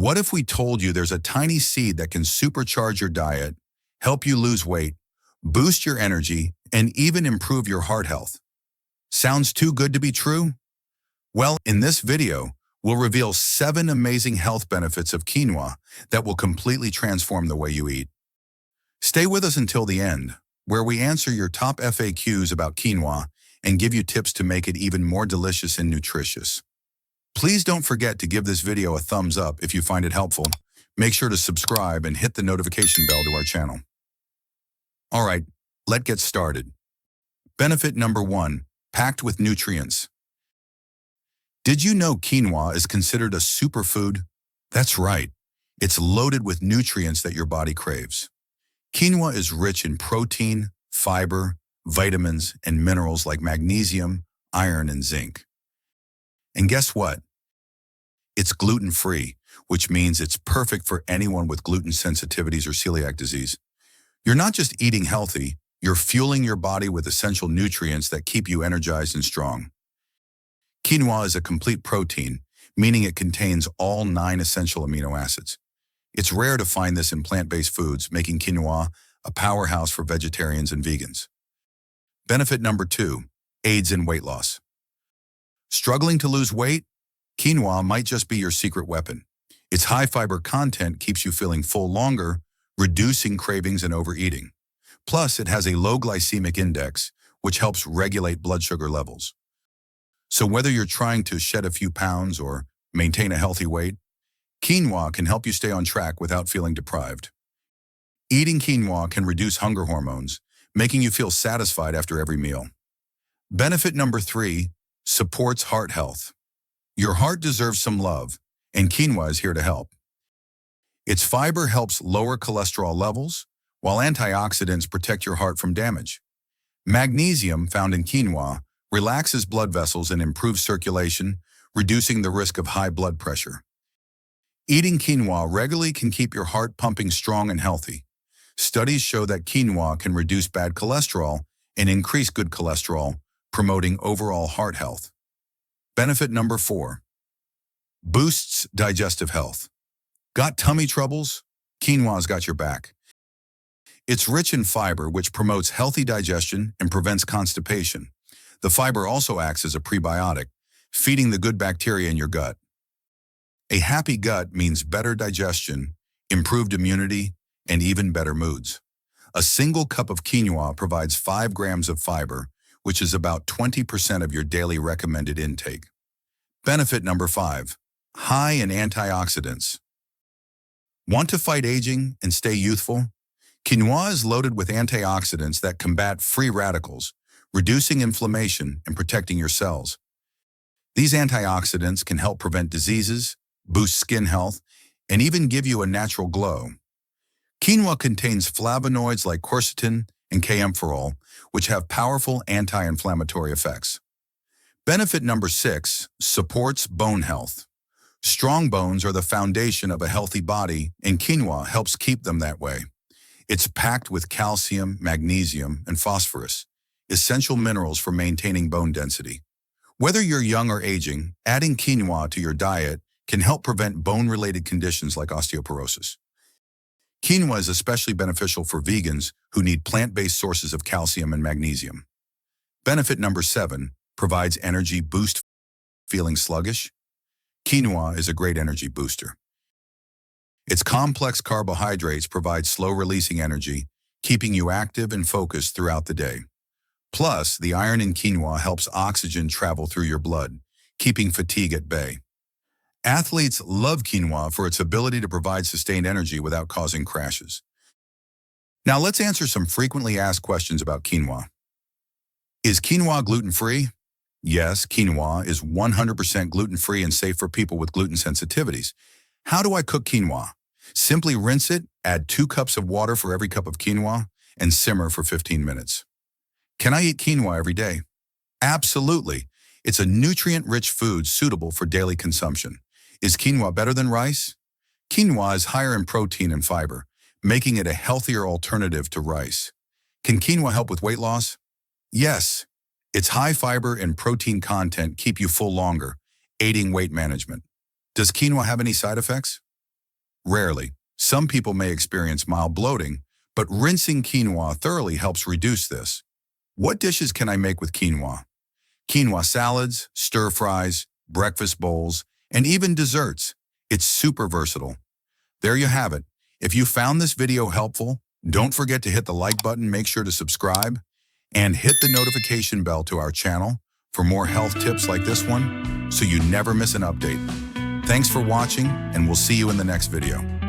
What if we told you there's a tiny seed that can supercharge your diet, help you lose weight, boost your energy, and even improve your heart health? Sounds too good to be true? Well, in this video, we'll reveal 7 amazing health benefits of quinoa that will completely transform the way you eat. Stay with us until the end, where we answer your top FAQs about quinoa and give you tips to make it even more delicious and nutritious. Please don't forget to give this video a thumbs up if you find it helpful. Make sure to subscribe and hit the notification bell to our channel. All right, let's get started. Benefit number 1, packed with nutrients. Did you know quinoa is considered a superfood? That's right. It's loaded with nutrients that your body craves. Quinoa is rich in protein, fiber, vitamins, and minerals like magnesium, iron, and zinc. And guess what? It's gluten-free, which means it's perfect for anyone with gluten sensitivities or celiac disease. You're not just eating healthy, you're fueling your body with essential nutrients that keep you energized and strong. Quinoa is a complete protein, meaning it contains all 9 essential amino acids. It's rare to find this in plant-based foods, making quinoa a powerhouse for vegetarians and vegans. Benefit number 2, aids in weight loss. Struggling to lose weight? Quinoa might just be your secret weapon. Its high fiber content keeps you feeling full longer, reducing cravings and overeating. Plus, it has a low glycemic index, which helps regulate blood sugar levels. So whether you're trying to shed a few pounds or maintain a healthy weight, quinoa can help you stay on track without feeling deprived. Eating quinoa can reduce hunger hormones, making you feel satisfied after every meal. Benefit number 3, supports heart health. Your heart deserves some love, and quinoa is here to help. Its fiber helps lower cholesterol levels, while antioxidants protect your heart from damage. Magnesium, found in quinoa, relaxes blood vessels and improves circulation, reducing the risk of high blood pressure. Eating quinoa regularly can keep your heart pumping strong and healthy. Studies show that quinoa can reduce bad cholesterol and increase good cholesterol, promoting overall heart health. Benefit number 4, boosts digestive health. Got tummy troubles? Quinoa's got your back. It's rich in fiber, which promotes healthy digestion and prevents constipation. The fiber also acts as a prebiotic, feeding the good bacteria in your gut. A happy gut means better digestion, improved immunity, and even better moods. A single cup of quinoa provides 5 grams of fiber, which is about 20% of your daily recommended intake. Benefit number 5, high in antioxidants. Want to fight aging and stay youthful? Quinoa is loaded with antioxidants that combat free radicals, reducing inflammation and protecting your cells. These antioxidants can help prevent diseases, boost skin health, and even give you a natural glow. Quinoa contains flavonoids like quercetin and camphorol, which have powerful anti-inflammatory effects. Benefit number 6, supports bone health. Strong bones are the foundation of a healthy body, and quinoa helps keep them that way. It's packed with calcium, magnesium, and phosphorus, essential minerals for maintaining bone density. Whether you're young or aging, adding quinoa to your diet can help prevent bone-related conditions like osteoporosis. Quinoa is especially beneficial for vegans who need plant-based sources of calcium and magnesium. Benefit number 7, provides energy boost. Feeling sluggish? Quinoa is a great energy booster. Its complex carbohydrates provide slow-releasing energy, keeping you active and focused throughout the day. Plus, the iron in quinoa helps oxygen travel through your blood, keeping fatigue at bay. Athletes love quinoa for its ability to provide sustained energy without causing crashes. Now let's answer some frequently asked questions about quinoa. Is quinoa gluten-free? Yes, quinoa is 100% gluten-free and safe for people with gluten sensitivities. How do I cook quinoa? Simply rinse it, add 2 cups of water for every cup of quinoa, and simmer for 15 minutes. Can I eat quinoa every day? Absolutely. It's a nutrient-rich food suitable for daily consumption. Is quinoa better than rice? Quinoa is higher in protein and fiber, making it a healthier alternative to rice. Can quinoa help with weight loss? Yes. Its high fiber and protein content keep you full longer, aiding weight management. Does quinoa have any side effects? Rarely. Some people may experience mild bloating, but rinsing quinoa thoroughly helps reduce this. What dishes can I make with quinoa? Quinoa salads, stir-fries, breakfast bowls, and even desserts. It's super versatile. There you have it. If you found this video helpful, don't forget to hit the like button, make sure to subscribe, and hit the notification bell to our channel for more health tips like this one so you never miss an update. Thanks for watching, and we'll see you in the next video.